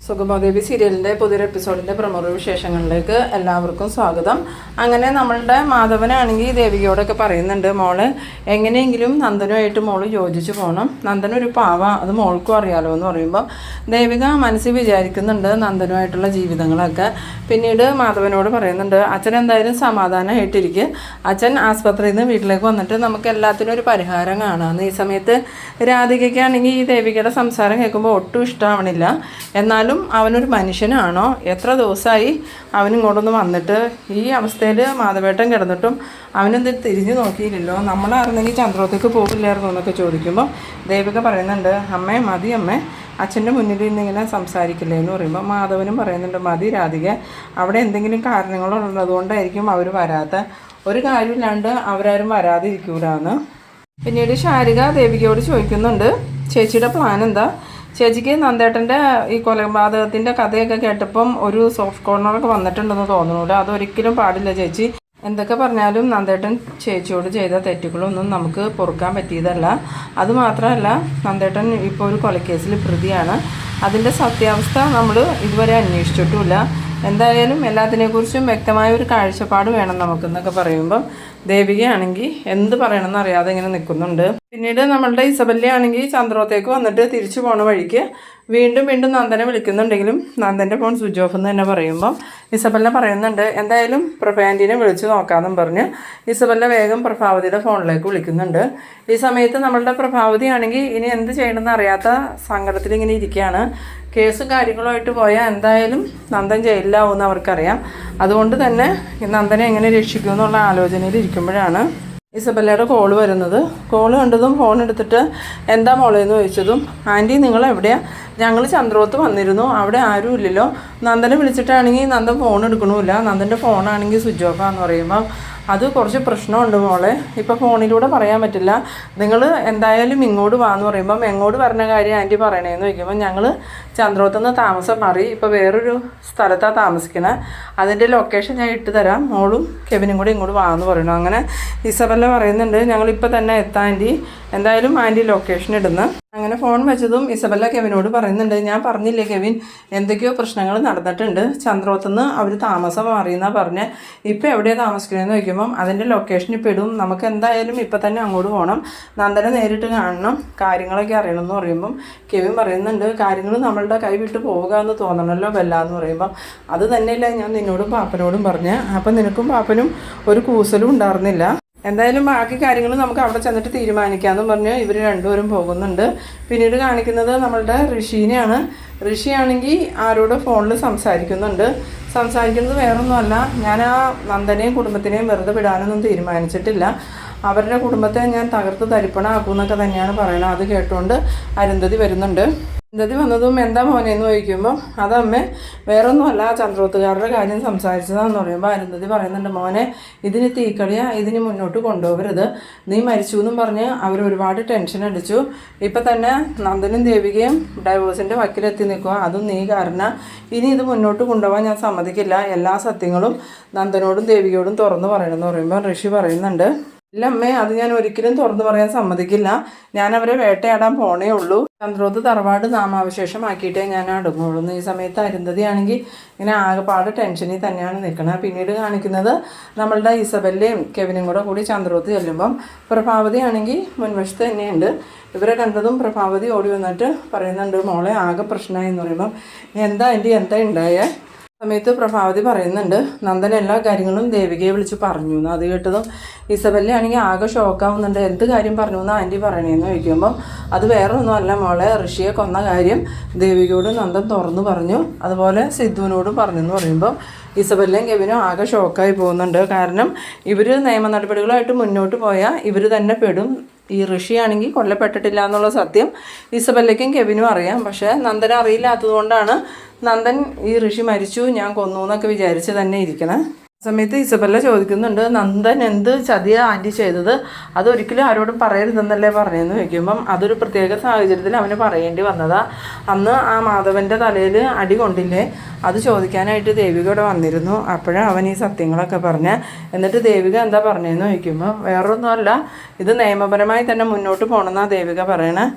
സുഗമദേവി സീരിയലിൻ്റെ പുതിയൊരു എപ്പിസോഡിൻ്റെ പ്രമുഖ വിശേഷങ്ങളിലേക്ക് എല്ലാവർക്കും സ്വാഗതം. അങ്ങനെ നമ്മളുടെ മാധവനാണെങ്കിൽ ദേവികയോടൊക്കെ പറയുന്നുണ്ട്, മോള് എങ്ങനെയെങ്കിലും നന്ദനുമായിട്ട് മോള് യോജിച്ച് പോകണം, നന്ദനൊരു പാവ, അത് മോൾക്കും അറിയാലോ എന്ന് പറയുമ്പോൾ ദേവിക മനസ്സിൽ വിചാരിക്കുന്നുണ്ട് നന്ദനുമായിട്ടുള്ള ജീവിതങ്ങളൊക്കെ. പിന്നീട് മാധവനോട് പറയുന്നുണ്ട്, അച്ഛൻ എന്തായാലും സമാധാനമായിട്ടിരിക്കുക, അച്ഛൻ ആസ്പത്രിയിൽ നിന്ന് വീട്ടിലേക്ക് വന്നിട്ട് നമുക്ക് എല്ലാത്തിനും ഒരു പരിഹാരം കാണാമെന്ന്. ഈ സമയത്ത് രാധികയ്ക്കാണെങ്കിൽ ഈ ദേവികയുടെ സംസാരം കേൾക്കുമ്പോൾ ഒട്ടും ഇഷ്ടമാവണില്ല. എന്നാലും അവനൊരു മനുഷ്യനാണോ, എത്ര ദിവസമായി അവനിങ്ങോട്ടൊന്ന് വന്നിട്ട് ഈ അവസ്ഥയിൽ മാധവേട്ടൻ കിടന്നിട്ടും അവനെന്ത് തിരിഞ്ഞു നോക്കിയില്ലല്ലോ, നമ്മളായിരുന്നെങ്കിൽ ചന്ദ്രോത്തേക്ക് പോകില്ലായിരുന്നു എന്നൊക്കെ ചോദിക്കുമ്പോൾ ദേവിക പറയുന്നുണ്ട്, അമ്മേ മതി അമ്മേ, അച്ഛൻ്റെ മുന്നിൽ ഇന്നിങ്ങനെ സംസാരിക്കില്ലേ എന്ന് പറയുമ്പോൾ മാധവനും പറയുന്നുണ്ട്, മതി രാധിക, അവിടെ എന്തെങ്കിലും കാരണങ്ങളുള്ളതുകൊണ്ടായിരിക്കും അവർ വരാത്ത, ഒരു കാര്യമില്ലാണ്ട് അവരാരും വരാതിരിക്കൂലെന്ന്. പിന്നീട് ശാരിക ദേവികയോട് ചോദിക്കുന്നുണ്ട്, ചേച്ചിയുടെ പ്ലാൻ എന്താ? ചേച്ചിക്ക് നന്ദേട്ടൻ്റെ ഈ കൊലപാതകത്തിൻ്റെ കഥയൊക്കെ കേട്ടപ്പം ഒരു സോഫ്റ്റ് കോർണറൊക്കെ വന്നിട്ടുണ്ടെന്ന് തോന്നുന്നില്ല, അതൊരിക്കലും പാടില്ല ചേച്ചി. എന്തൊക്കെ പറഞ്ഞാലും നന്ദേട്ടൻ ചേച്ചിയോട് ചെയ്ത തെറ്റുകളൊന്നും നമുക്ക് പൊറുക്കാൻ പറ്റിയതല്ല. അതുമാത്രമല്ല, നന്ദേട്ടൻ ഇപ്പോൾ ഒരു കൊലക്കേസിൽ പ്രതിയാണ്, അതിൻ്റെ സത്യാവസ്ഥ നമ്മൾ ഇതുവരെ അന്വേഷിച്ചിട്ടുമില്ല. എന്തായാലും എല്ലാത്തിനെക്കുറിച്ചും വ്യക്തമായ ഒരു കാഴ്ചപ്പാട് വേണം നമുക്കെന്നൊക്കെ പറയുമ്പം ദേവികയാണെങ്കിൽ എന്ത് പറയണമെന്ന് അറിയാതെ ഇങ്ങനെ നിൽക്കുന്നുണ്ട്. പിന്നീട് നമ്മളുടെ ഇസബല്ലയാണെങ്കിൽ ചന്ദ്രോത്തേക്ക് വന്നിട്ട് തിരിച്ചു പോണ വഴിക്ക് വീണ്ടും നന്ദനെ വിളിക്കുന്നുണ്ടെങ്കിലും നന്ദൻ്റെ ഫോൺ സ്വിച്ച് ഓഫ് എന്ന് തന്നെ പറയുമ്പം ഇസബല്ല പറയുന്നുണ്ട്, എന്തായാലും പ്രഭാൻറ്റീനെ വിളിച്ച് നോക്കാമെന്നും പറഞ്ഞ് ഇസബല്ല വേഗം പ്രഭാവതിയുടെ ഫോണിലേക്ക് വിളിക്കുന്നുണ്ട്. ഈ സമയത്ത് നമ്മളുടെ പ്രഭാവതി ആണെങ്കിൽ ഇനി എന്ത് ചെയ്യണമെന്ന് അറിയാത്ത സങ്കടത്തിൽ ഇങ്ങനെ ഇരിക്കുകയാണ്. കേസും കാര്യങ്ങളുമായിട്ട് പോയാൽ എന്തായാലും നന്ദൻ ജയിലിലാവുമെന്ന് അവർക്കറിയാം. അതുകൊണ്ട് തന്നെ നന്ദനെ എങ്ങനെ രക്ഷിക്കുമെന്നുള്ള ആലോചനയിൽ ഇരിക്കുമ്പോഴാണ് ഇസബല്ലയുടെ കോള് വരുന്നത്. കോള് കണ്ടതും ഫോൺ എടുത്തിട്ട് എന്താ മോളേന്ന് ചോദിച്ചതും, ആൻറ്റി നിങ്ങൾ എവിടെയാണ്? ഞങ്ങൾ ചന്ദ്രോത്ത് വന്നിരുന്നു, അവിടെ ആരും ഇല്ലല്ലോ. നന്ദനെ വിളിച്ചിട്ടാണെങ്കിൽ നന്ദൻ ഫോൺ എടുക്കണമില്ല, നന്ദൻ്റെ ഫോണാണെങ്കിൽ സ്വിച്ച് ഓഫാന്ന് പറയുമ്പോൾ അത് കുറച്ച് പ്രശ്നമുണ്ട് മോളെ, ഇപ്പോൾ ഫോണിലൂടെ പറയാൻ പറ്റില്ല, നിങ്ങൾ എന്തായാലും ഇങ്ങോട്ട് വാന്ന് പറയുമ്പം എങ്ങോട്ട് പറഞ്ഞ കാര്യം ആൻറ്റി പറയണേന്ന് ചോദിക്കുമ്പോൾ ഞങ്ങൾ ചന്ദ്രോത്തുനിന്ന് താമസം മാറി ഇപ്പോൾ വേറൊരു സ്ഥലത്താണ് താമസിക്കണത്, അതിൻ്റെ ലൊക്കേഷൻ ഞാൻ ഇട്ട് തരാം, മോളും കെവിനും കൂടി ഇങ്ങോട്ട് വാന്ന് പറയണു. അങ്ങനെ ഇസബല്ല പറയുന്നുണ്ട്, ഞങ്ങളിപ്പോൾ തന്നെ എത്താം ആൻറ്റി, എന്തായാലും ആൻറ്റി ലൊക്കേഷൻ ഇടുന്നു. അങ്ങനെ ഫോൺ വെച്ചതും ഇസബല്ല കെവിനോട് പറയുന്നുണ്ട്, ഞാൻ പറഞ്ഞില്ലേ കെവിൻ, എന്തൊക്കെയോ പ്രശ്നങ്ങൾ നടന്നിട്ടുണ്ട്, ചന്ദ്രോത്തുനിന്ന് അവർ താമസം മാറിയെന്നാണ് പറഞ്ഞ്, ഇപ്പോൾ എവിടെയാണ് താമസിക്കണമെന്ന് ചോദിക്കുമ്പം അതിൻ്റെ ലൊക്കേഷൻ ഇപ്പോൾ ഇടും, നമുക്ക് എന്തായാലും ഇപ്പം തന്നെ അങ്ങോട്ട് പോകണം, നന്ദനെ നേരിട്ട് കാണണം, കാര്യങ്ങളൊക്കെ അറിയണമെന്ന് പറയുമ്പം കെവിൻ പറയുന്നുണ്ട്, കാര്യങ്ങൾ നമ്മളുടെ കൈ വിട്ട് പോവുക എന്ന് തോന്നണമല്ലോ ബെല്ലാന്ന് പറയുമ്പം അത് തന്നെയല്ല ഞാൻ നിന്നോടും പാപ്പനോടും പറഞ്ഞ്, അപ്പം നിനക്കും പാപ്പനും ഒരു കൂസലും ഉണ്ടായിരുന്നില്ല, എന്തായാലും ബാക്കി കാര്യങ്ങൾ നമുക്ക് അവിടെ ചെന്നിട്ട് തീരുമാനിക്കാമെന്നും പറഞ്ഞ് ഇവർ രണ്ടുപേരും പോകുന്നുണ്ട്. പിന്നീട് കാണിക്കുന്നത് നമ്മളുടെ ഋഷീനെയാണ്. ഋഷിയാണെങ്കിൽ ആരോട് ഫോണിൽ സംസാരിക്കുന്നത് വേറൊന്നുമല്ല, ഞാൻ ആ നന്ദനെയും കുടുംബത്തിനെയും വെറുതെ വിടാനൊന്നും തീരുമാനിച്ചിട്ടില്ല, അവരുടെ കുടുംബത്തെ ഞാൻ തകർത്ത് തരിപ്പണമാക്കുമെന്നൊക്കെ തന്നെയാണ് പറയുന്നത്. അത് കേട്ടുകൊണ്ട് അരുന്ധതി വരുന്നുണ്ട്. അരുന്ധതി വന്നതും എന്താ മോനെ എന്ന് ചോദിക്കുമ്പോൾ അതമ്മേ വേറൊന്നുമല്ല, ചന്ദ്രോത്തുകാരുടെ കാര്യം സംസാരിച്ചതാണെന്ന് പറയുമ്പോൾ അരുന്ധതി പറയുന്നുണ്ട്, മോനെ ഇതിന് തീക്കളിയാ, ഇതിന് മുന്നോട്ട് കൊണ്ടുപോകരുത്, നീ മരിച്ചു എന്നും പറഞ്ഞ് അവരൊരുപാട് ടെൻഷൻ അടിച്ചു, ഇപ്പം തന്നെ നന്ദനും ദേവികയും ഡൈവോഴ്സിൻ്റെ വക്കിലെത്തി നിൽക്കുക, അതും നീ കാരണം, ഇനി ഇത് മുന്നോട്ട് കൊണ്ടുപോകാൻ ഞാൻ സമ്മതിക്കില്ല, എല്ലാ സത്യങ്ങളും നന്ദനോടും ദേവികയോടും തുറന്നു പറയണമെന്ന് പറയുമ്പോൾ ഋഷി പറയുന്നുണ്ട്, ഇല്ല അമ്മേ, അത് ഞാൻ ഒരിക്കലും തുറന്നു പറയാൻ സമ്മതിക്കില്ല, ഞാൻ അവരെ വേട്ടയാടാൻ പോണേ ഉള്ളൂ, ചന്ദ്രോത്ത് തറവാട് നാമാവശേഷമാക്കിയിട്ടേ ഞാൻ അടങ്ങുള്ളൂ. ഈ സമയത്ത് അരുന്ധതിയാണെങ്കിൽ ഇങ്ങനെ ആകെപ്പാട് ടെൻഷനിൽ തന്നെയാണ് നിൽക്കുന്നത്. പിന്നീട് കാണിക്കുന്നത് നമ്മളുടെ ഇസബല്ലയും കെവിനും കൂടി ചന്ദ്രോത്ത് ചെല്ലുമ്പം പ്രഭാവതി ആണെങ്കിൽ മുൻവശത്ത് തന്നെയുണ്ട്. ഇവരെ കണ്ടതും പ്രഭാവതി ഓടി വന്നിട്ട് പറയുന്നുണ്ട്, മോളെ ആകെ പ്രശ്നമായി എന്ന് പറയുമ്പം എന്താ ഉണ്ടായേ സമയത്ത് പ്രഭാവതി പറയുന്നുണ്ട്, നന്ദൻ എല്ലാ കാര്യങ്ങളും ദേവികയെ വിളിച്ച് പറഞ്ഞു എന്ന്. അത് കേട്ടതും ഇസബല്ല ആണെങ്കിൽ ആകെ ഷോക്കാവുന്നുണ്ട്, എന്ത് കാര്യം പറഞ്ഞു എന്ന് ആൻറ്റി പറയണേന്ന് ചോദിക്കുമ്പം അത് വേറെ ഒന്നുമല്ല മോളെ, ഋഷിയെ കൊന്ന കാര്യം ദേവികയോട് നന്ദൻ തുറന്നു പറഞ്ഞു, അതുപോലെ സിദ്ധുവിനോടും പറഞ്ഞു എന്ന് പറയുമ്പോൾ ഇസബല്ലയും കെവിനും ആകെ ഷോക്കായി പോകുന്നുണ്ട്. കാരണം ഇവർ നിയമ നടപടികളുമായിട്ട് മുന്നോട്ട് പോയാൽ ഇവർ തന്നെ പെടും. ഈ ഋഷിയാണെങ്കിൽ കൊല്ലപ്പെട്ടിട്ടില്ല എന്നുള്ള സത്യം ഇസബല്ലയ്ക്കും കെവിനും അറിയാം, പക്ഷേ നന്ദൻ അറിയില്ലാത്തത് കൊണ്ടാണ് നന്ദൻ ഈ ഋഷി മരിച്ചു ഞാൻ കൊന്നു എന്നൊക്കെ വിചാരിച്ച് തന്നെ ഇരിക്കണം. സമയത്ത് ഇസബല്ല ചോദിക്കുന്നുണ്ട്, നന്ദൻ എന്ത് ചതിയ ആൻറ്റി ചെയ്തത്, അതൊരിക്കലും ആരോടും പറയരുതെന്നല്ലേ പറഞ്ഞതെന്ന് ചോദിക്കുമ്പം അതൊരു പ്രത്യേക സാഹചര്യത്തിൽ അവന് പറയേണ്ടി വന്നതാ, അന്ന് ആ മാധവൻ്റെ തലയിൽ അടി കൊണ്ടില്ലേ, അത് ചോദിക്കാനായിട്ട് ദേവിക ഇവിടെ വന്നിരുന്നു, അപ്പോഴാണ് അവൻ ഈ സത്യങ്ങളൊക്കെ പറഞ്ഞ്. എന്നിട്ട് ദേവിക എന്താ പറഞ്ഞതെന്ന് ചോദിക്കുമ്പോൾ വേറൊന്നുമല്ല, ഇത് നിയമപരമായി തന്നെ മുന്നോട്ട് പോകണമെന്നാണ് ദേവിക പറയണേ.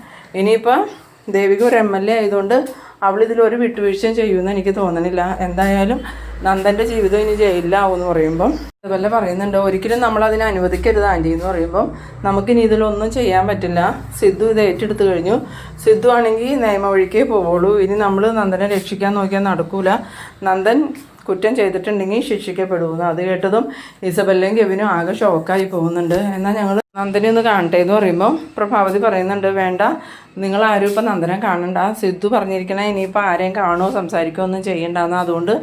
ഇനിയിപ്പോൾ ദേവിക ഒരു MLA ആയതുകൊണ്ട് അവളിതിലൊരു വിട്ടുവീഴ്ചയും ചെയ്യുമെന്ന് എനിക്ക് തോന്നണില്ല. എന്തായാലും നന്ദൻ്റെ ജീവിതം ഇനി ജയിലിലാവും എന്ന് പറയുമ്പം അതുപോലെ പറയുന്നുണ്ട്, ഒരിക്കലും നമ്മളതിനെ അനുവദിക്കരുത് ആൻറ്റി എന്ന് പറയുമ്പം നമുക്കിനി ഇതിലൊന്നും ചെയ്യാൻ പറ്റില്ല. സിദ്ധു ഇത് ഏറ്റെടുത്ത് കഴിഞ്ഞു. സിദ്ധു ആണെങ്കിൽ നിയമവഴിക്കേ പോവുള്ളൂ. ഇനി നമ്മൾ നന്ദനെ രക്ഷിക്കാൻ നോക്കിയാൽ നടക്കൂല. നന്ദൻ കുറ്റം ചെയ്തിട്ടുണ്ടെങ്കിൽ ശിക്ഷിക്കപ്പെടുമെന്ന്. അത് കേട്ടതും ഇസബെല്ലയും കെവിനും ആകെ ഷോക്കായി പോകുന്നുണ്ട്. എന്നാൽ ഞങ്ങൾ നന്ദനെ ഒന്ന് കാണട്ടെ എന്ന് പറയുമ്പോൾ പ്രഭാവതി പറയുന്നുണ്ട്, വേണ്ട, നിങ്ങളാരും ഇപ്പം നന്ദനെ കാണണ്ട. സിദ്ധു പറഞ്ഞിരിക്കണേ ഇനിയിപ്പോൾ ആരെയും കാണുമോ സംസാരിക്കുകയോ ഒന്നും ചെയ്യണ്ടെന്ന്, അതുകൊണ്ട്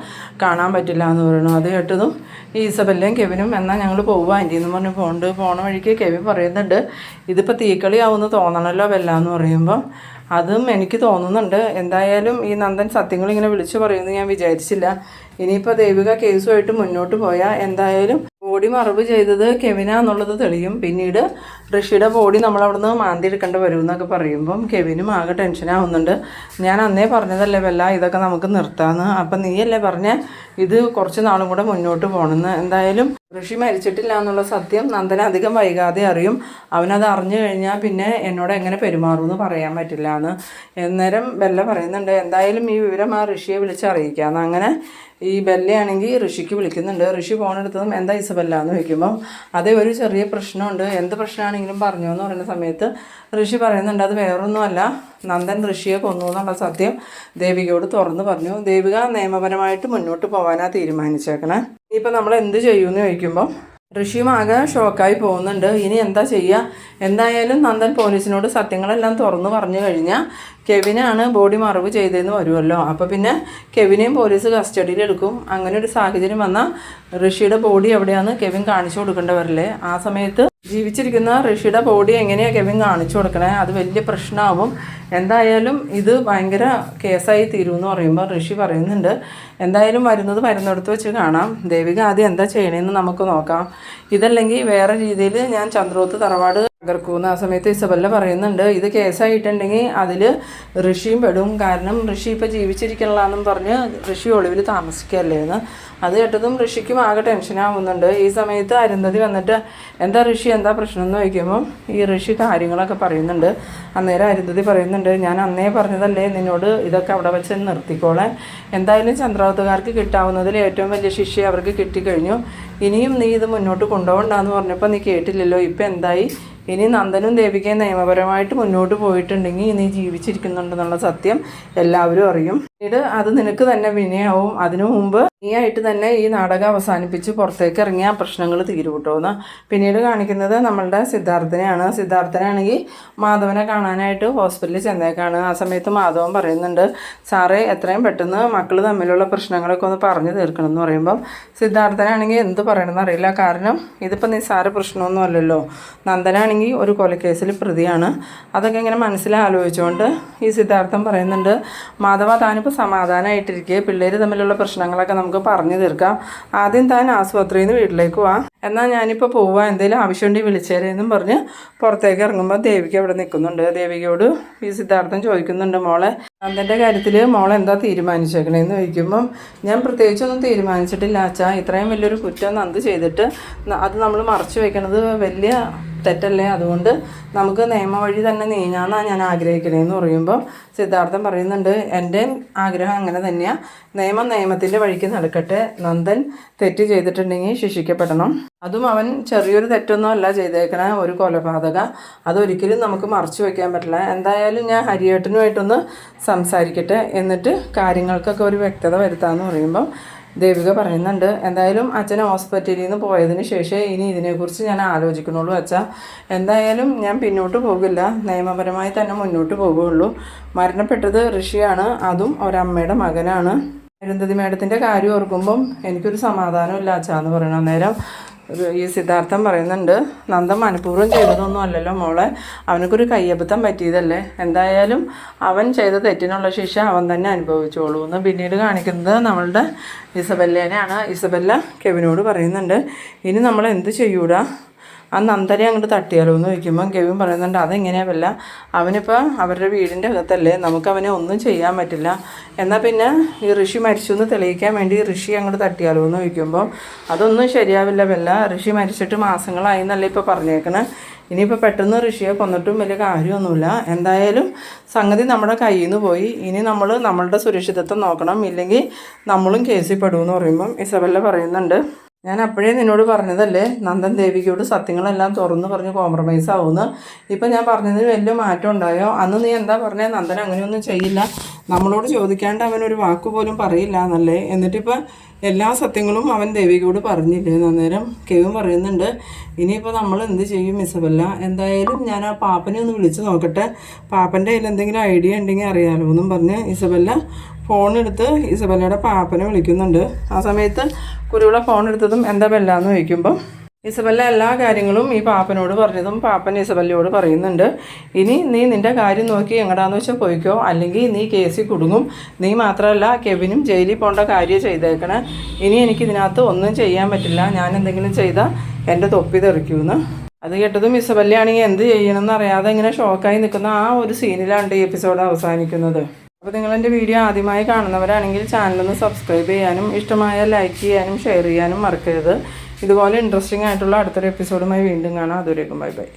കാണാൻ പറ്റില്ല എന്ന് പറയുന്നു. അത് കേട്ടതും ഈ ഇസബെല്ലയും കെവിനും എന്നാൽ ഞങ്ങൾ പോവുക ആൻറ്റി എന്ന് പറഞ്ഞ് പോണ വഴിക്ക് കെവിൻ പറയുന്നുണ്ട്, ഇതിപ്പോൾ തീക്കളിയാവുമെന്ന് തോന്നണമല്ലോ എന്ന് പറയുമ്പോൾ അതും എനിക്ക് തോന്നുന്നുണ്ട്. എന്തായാലും ഈ നന്ദൻ സത്യങ്ങളിങ്ങനെ വിളിച്ചു പറയുമെന്ന് ഞാൻ വിചാരിച്ചില്ല. ഇനിയിപ്പോൾ ദേവിക കേസുമായിട്ട് മുന്നോട്ട് പോയാൽ എന്തായാലും ബോഡി മറവ് ചെയ്തത് കെവിനാന്നുള്ളത് തെളിയും. പിന്നീട് ഋഷിയുടെ ബോഡി നമ്മളവിടുന്ന് മാന്തി എടുക്കേണ്ടി വരും എന്നൊക്കെ പറയുമ്പം കെവിനും ആകെ ടെൻഷനാവുന്നുണ്ട്. ഞാൻ അന്നേ പറഞ്ഞതല്ലേ ഇതൊക്കെ നമുക്ക് നിർത്താമെന്ന്. അപ്പം നീയല്ലേ പറഞ്ഞ ഇത് കുറച്ച് നാളും കൂടെ മുന്നോട്ട് പോകണമെന്ന്. എന്തായാലും ഋഷി മരിച്ചിട്ടില്ല എന്നുള്ള സത്യം നന്ദന അധികം വൈകാതെ അറിയും. അവനത് അറിഞ്ഞു കഴിഞ്ഞാൽ പിന്നെ എന്നോട് എങ്ങനെ പെരുമാറുമെന്ന് പറയാൻ പറ്റില്ല എന്ന്. അന്നേരം ബെല്ല പറയുന്നുണ്ട്, എന്തായാലും ഈ വിവരം ആ ഋഷിയെ വിളിച്ചറിയിക്കാമെന്ന്. അങ്ങനെ ഈ ബെല്ലയാണെങ്കിൽ ഋഷിക്ക് വിളിക്കുന്നുണ്ട്. ഋഷി ഫോണെടുത്തതും എന്താ ഇസബെല്ല എന്ന് ചോദിക്കുമ്പം അതേ ഒരു ചെറിയ പ്രശ്നമുണ്ട്, എന്ത് പ്രശ്നമാണെങ്കിലും പറഞ്ഞു എന്ന് പറയുന്ന സമയത്ത് ഋഷി പറയുന്നുണ്ട്, അത് വേറൊന്നുമല്ല, നന്ദൻ ഋഷിയെ കൊന്നു എന്നുള്ള സത്യം ദേവികയോട് തുറന്നു പറഞ്ഞു. ദേവിക നിയമപരമായിട്ട് മുന്നോട്ട് പോകാനാണ് തീരുമാനിച്ചേക്കണേ. ഇനിയിപ്പോൾ നമ്മൾ എന്ത് ചെയ്യുമെന്ന് ചോദിക്കുമ്പം ഋഷിയും ആകെ ഷോക്കായി പോകുന്നുണ്ട്. ഇനി എന്താ ചെയ്യുക? എന്തായാലും നന്ദൻ പോലീസിനോട് സത്യങ്ങളെല്ലാം തുറന്നു പറഞ്ഞു കഴിഞ്ഞാൽ കെവിനാണ് ബോഡി മറവ് ചെയ്തതെന്ന് വരുമല്ലോ. അപ്പോൾ പിന്നെ കെവിനെയും പോലീസ് കസ്റ്റഡിയിലെടുക്കും. അങ്ങനെ ഒരു സാഹചര്യം വന്നാൽ ഋഷിയുടെ ബോഡി എവിടെയാണെന്ന് കെവിൻ കാണിച്ചു കൊടുക്കേണ്ടവരല്ലേ. ആ സമയത്ത് ജീവിച്ചിരിക്കുന്ന ഋഷിയുടെ ബോഡി എങ്ങനെയാണ് കെവിൻ കാണിച്ചു കൊടുക്കണേ? അത് വലിയ പ്രശ്നമാവും. എന്തായാലും ഇത് ഭയങ്കര കേസായി തീരുമെന്ന് പറയുമ്പോൾ ഋഷി പറയുന്നുണ്ട്, എന്തായാലും വരുന്നിടത്ത് വെച്ച് കാണാം. ദേവിക ആദ്യം എന്താ ചെയ്യണമെന്ന് നമുക്ക് നോക്കാം. ഇതല്ലെങ്കിൽ വേറെ രീതിയിൽ ഞാൻ ചന്ദ്രോത്ത് തറവാട് തകർക്കുമെന്ന്. ആ സമയത്ത് ഇസബെല്ല പറയുന്നുണ്ട്, ഇത് കേസായിട്ടുണ്ടെങ്കിൽ അതിൽ ഋഷിയും പെടും. കാരണം ഋഷി ഇപ്പോൾ ജീവിച്ചിരിക്കണമെന്നും പറഞ്ഞ് ഋഷി ഒളിവിൽ താമസിക്കല്ലേ എന്ന്. അത് കേട്ടതും ഋഷിക്കും ആകെ ടെൻഷനാവുന്നുണ്ട്. ഈ സമയത്ത് അരുന്ധതി വന്നിട്ട് എന്താ ഋഷി എന്താ പ്രശ്നം എന്ന് ചോദിക്കുമ്പം ഈ ഋഷി കാര്യങ്ങളൊക്കെ പറയുന്നുണ്ട്. അന്നേരം അരുന്ധതി പറയുന്നുണ്ട്, ഞാൻ അന്നേ പറഞ്ഞതല്ലേ നിന്നോട് ഇതൊക്കെ അവിടെ വെച്ച് നിർത്തിക്കോളാൻ. എന്തായാലും ചന്ദ്രാവത്തുകാർക്ക് കിട്ടാവുന്നതിൽ ഏറ്റവും വലിയ ശിക്ഷ അവർക്ക് കിട്ടിക്കഴിഞ്ഞു. ഇനിയും നീ ഇത് മുന്നോട്ട് കൊണ്ടുപോകണ്ടെന്ന് പറഞ്ഞപ്പോൾ നീ കേട്ടില്ലല്ലോ. ഇപ്പം എന്തായി? ഇനി നന്ദനും ദേവികയും നിയമപരമായിട്ട് മുന്നോട്ട് പോയിട്ടുണ്ടെങ്കിൽ നീ ജീവിച്ചിരിക്കുന്നുണ്ടെന്നുള്ള സത്യം എല്ലാവരും അറിയും. പിന്നീട് അത് നിനക്ക് തന്നെ വിനയാവും. അതിനു മുമ്പ് നീയായിട്ട് തന്നെ ഈ നാടകം അവസാനിപ്പിച്ച് പുറത്തേക്ക് ഇറങ്ങിയ പ്രശ്നങ്ങൾ തീരുവിട്ടോന്ന്. പിന്നീട് കാണിക്കുന്നത് നമ്മളുടെ സിദ്ധാർത്ഥനെയാണ്. സിദ്ധാർത്ഥനാണെങ്കിൽ മാധവനെ കാണാനായിട്ട് ഹോസ്പിറ്റലിൽ ചെന്നേക്കാണ്. ആ സമയത്ത് മാധവൻ പറയുന്നുണ്ട്, സാറേ എത്രയും പെട്ടെന്ന് മക്കൾ തമ്മിലുള്ള പ്രശ്നങ്ങളൊക്കെ ഒന്ന് പറഞ്ഞു തീർക്കണം എന്ന് പറയുമ്പം സിദ്ധാർത്ഥനാണെങ്കിൽ എന്ത് പറയണമെന്ന് അറിയില്ല. കാരണം ഇതിപ്പോൾ നിസ്സാര പ്രശ്നമൊന്നും അല്ലല്ലോ. നന്ദനാണെങ്കിൽ ഒരു കൊലക്കേസിൽ പ്രതിയാണ്. അതൊക്കെ ഇങ്ങനെ മനസ്സിലാലോചിച്ചുകൊണ്ട് ഈ സിദ്ധാർത്ഥൻ പറയുന്നുണ്ട്, മാധവ താനിപ്പോൾ സമാധാനമായിട്ടിരിക്കുക, പിള്ളേർ തമ്മിലുള്ള പ്രശ്നങ്ങളൊക്കെ നമുക്ക് പറഞ്ഞു തീർക്കാം. ആദ്യം താൻ ആശുപത്രിയിൽ നിന്ന് വീട്ടിലേക്ക് പോവാം, എന്നാൽ ഞാനിപ്പോൾ പോവുക, എന്തെങ്കിലും ആവശ്യമുണ്ടെങ്കിൽ വിളിച്ചേരെന്നും പറഞ്ഞ് പുറത്തേക്ക് ഇറങ്ങുമ്പോൾ ദേവിക അവിടെ നിൽക്കുന്നുണ്ട്. ദേവികയോട് ഈ സിദ്ധാർത്ഥൻ ചോദിക്കുന്നുണ്ട്, മോളെ നന്ദൻ്റെ കാര്യത്തിൽ മോളെന്താ തീരുമാനിച്ചേക്കണേന്ന് ചോദിക്കുമ്പം ഞാൻ പ്രത്യേകിച്ചൊന്നും തീരുമാനിച്ചിട്ടില്ല അച്ഛാ. ഇത്രയും വലിയൊരു കുറ്റം നന്ദി ചെയ്തിട്ട് അത് നമ്മൾ മറച്ചു വയ്ക്കണത് വലിയ തെറ്റല്ലേ. അതുകൊണ്ട് നമുക്ക് നിയമവഴി തന്നെ നീങ്ങാമെന്നാണ് ഞാൻ ആഗ്രഹിക്കണേന്ന് പറയുമ്പോൾ സിദ്ധാർത്ഥൻ പറയുന്നുണ്ട്, എൻ്റെ ആഗ്രഹം അങ്ങനെ തന്നെയാണ്. നിയമത്തിൻ്റെ വഴിക്ക് നടക്കട്ടെ. നന്ദൻ തെറ്റ് ചെയ്തിട്ടുണ്ടെങ്കിൽ ശിക്ഷിക്കപ്പെടണം. അതും അവൻ ചെറിയൊരു തെറ്റൊന്നും അല്ല ചെയ്തേക്കണേ, ഒരു കൊലപാതക. അതൊരിക്കലും നമുക്ക് മറച്ചു വയ്ക്കാൻ പറ്റില്ല. എന്തായാലും ഞാൻ ഹരിയേട്ടനുമായിട്ടൊന്ന് സംസാരിക്കട്ടെ, എന്നിട്ട് കാര്യങ്ങൾക്കൊക്കെ ഒരു വ്യക്തത വരുത്താമെന്ന് പറയുമ്പോൾ ദേവിക പറയുന്നുണ്ട്, എന്തായാലും അച്ഛൻ ഹോസ്പിറ്റലിൽ നിന്ന് പോയതിന് ശേഷം ഇനി ഇതിനെക്കുറിച്ച് ഞാൻ ആലോചിക്കണുള്ളൂ അച്ഛാ. എന്തായാലും ഞാൻ പിന്നോട്ട് പോകില്ല, നിയമപരമായി തന്നെ മുന്നോട്ട് പോകുകയുള്ളൂ. മരണപ്പെട്ടത് ഋഷിയാണ്, അതും ഒരമ്മയുടെ മകനാണ്. അരുന്ധതി മേഡത്തിൻ്റെ കാര്യം ഓർക്കുമ്പം എനിക്കൊരു സമാധാനമില്ല അച്ഛാ എന്ന് പറയണം. നേരം ഈ സിദ്ധാർത്ഥൻ പറയുന്നുണ്ട്, നന്ദൻ മനഃപൂർവ്വം ചെയ്തതൊന്നും അല്ലല്ലോ മോളെ, അവനക്കൊരു കയ്യബദ്ധം പറ്റിയതല്ലേ. എന്തായാലും അവൻ ചെയ്ത തെറ്റിനുള്ള ശിക്ഷ അവൻ തന്നെ അനുഭവിച്ചോളൂ എന്ന്. പിന്നീട് കാണിക്കുന്നത് നമ്മളുടെ ഇസബെല്ലേനെയാണ്. ഇസബെല്ല കെവിനോട് പറയുന്നുണ്ട്, ഇനി നമ്മൾ എന്ത് ചെയ്യൂടാ, ആ നന്ദനെ അങ്ങോട്ട് തട്ടിയാലോ എന്ന് ചോദിക്കുമ്പം കെവിൻ പറയുന്നുണ്ട്, അതെങ്ങനെയാവല്ല, അവനിപ്പോൾ അവരുടെ വീടിൻ്റെ അകത്തല്ലേ, നമുക്കവനെ ഒന്നും ചെയ്യാൻ പറ്റില്ല. എന്നാൽ പിന്നെ ഈ ഋഷി മരിച്ചു എന്ന് തെളിയിക്കാൻ വേണ്ടി ഋഷി അങ്ങോട്ട് തട്ടിയാലോ എന്ന് ചോദിക്കുമ്പോൾ അതൊന്നും ശരിയാവില്ല വല്ല, ഋഷി മരിച്ചിട്ട് മാസങ്ങളായി എന്നല്ലേ ഇപ്പോൾ പറഞ്ഞേക്കണേ. ഇനിയിപ്പോൾ പെട്ടെന്ന് ഋഷിയെ കൊന്നിട്ടും വലിയ കാര്യമൊന്നുമില്ല. എന്തായാലും സംഗതി നമ്മുടെ കയ്യിൽ നിന്ന് പോയി. ഇനി നമ്മൾ നമ്മളുടെ സുരക്ഷിതത്വം നോക്കണം, ഇല്ലെങ്കിൽ നമ്മളും കേസിൽ പെടുമെന്ന് പറയുമ്പം ഇസബെല്ല പറയുന്നുണ്ട്, ഞാൻ അപ്പോഴേ നിന്നോട് പറഞ്ഞതല്ലേ നന്ദൻ ദേവികയോട് സത്യങ്ങളെല്ലാം തുറന്ന് പറഞ്ഞ് കോംപ്രമൈസ് ആവുമെന്ന്. ഇപ്പം ഞാൻ പറഞ്ഞതിന് വലിയ മാറ്റം ഉണ്ടായോ? അന്ന് നീ എന്താ പറഞ്ഞത്? നന്ദൻ അങ്ങനെയൊന്നും ചെയ്യില്ല, നമ്മളോട് ചോദിക്കാണ്ട് അവനൊരു വാക്ക് പോലും പറയില്ല എന്നല്ലേ. എന്നിട്ടിപ്പോൾ എല്ലാ സത്യങ്ങളും അവൻ ദേവികയോട് പറഞ്ഞില്ലേ? അന്നേരം കെവിൻ പറയുന്നുണ്ട്, ഇനിയിപ്പോൾ നമ്മൾ എന്ത് ചെയ്യും ഇസബെല്ല? എന്തായാലും ഞാൻ ആ പാപ്പനെ ഒന്ന് വിളിച്ച് നോക്കട്ടെ, പാപ്പൻ്റെ കയ്യിൽ എന്തെങ്കിലും ഐഡിയ ഉണ്ടെങ്കിൽ അറിയാമല്ലോ എന്നും പറഞ്ഞ് ഇസബെല്ല ഫോണെടുത്ത് ഇസബെല്ലയുടെ പാപ്പനെ വിളിക്കുന്നുണ്ട്. ആ സമയത്ത് കുരുവിള ഫോൺ എടുത്തതും എന്താ ബെല്ലാന്ന് ചോദിക്കുമ്പം ഇസബെല്ല എല്ലാ കാര്യങ്ങളും ഈ പാപ്പനോട് പറഞ്ഞതും പാപ്പൻ ഇസബെല്ലയോട് പറയുന്നുണ്ട്, ഇനി നീ നിൻ്റെ കാര്യം നോക്കി എങ്ങടാന്ന് വെച്ചാൽ പോയിക്കോ, അല്ലെങ്കിൽ നീ കേസിൽ കുടുങ്ങും. നീ മാത്രമല്ല കെവിനും ജയിലിൽ പോകേണ്ട കാര്യം ചെയ്തേക്കണേ. ഇനി എനിക്കിതിനകത്ത് ഒന്നും ചെയ്യാൻ പറ്റില്ല, ഞാൻ എന്തെങ്കിലും ചെയ്താൽ എൻ്റെ തൊപ്പി തെറിക്കുമെന്ന്. അത് കേട്ടതും ഇസബെല്ലയാണെങ്കിൽ എന്ത് ചെയ്യണമെന്ന് അറിയാതെ ഇങ്ങനെ ഷോക്കായി നിൽക്കുന്ന ആ ഒരു സീനിലാണ് ഈ എപ്പിസോഡ് അവസാനിക്കുന്നത്. അപ്പോൾ നിങ്ങളെൻ്റെ വീഡിയോ ആദ്യമായി കാണുന്നവരാണെങ്കിൽ ചാനലൊന്ന് സബ്സ്ക്രൈബ് ചെയ്യാനും ഇഷ്ടമായ ലൈക്ക് ചെയ്യാനും ഷെയർ ചെയ്യാനും മറക്കരുത്. ഇതുപോലെ ഇൻട്രസ്റ്റിംഗ് ആയിട്ടുള്ള അടുത്തൊരു എപ്പിസോഡുമായി വീണ്ടും കാണാം. അതുവരേക്കും ബൈ ബൈ.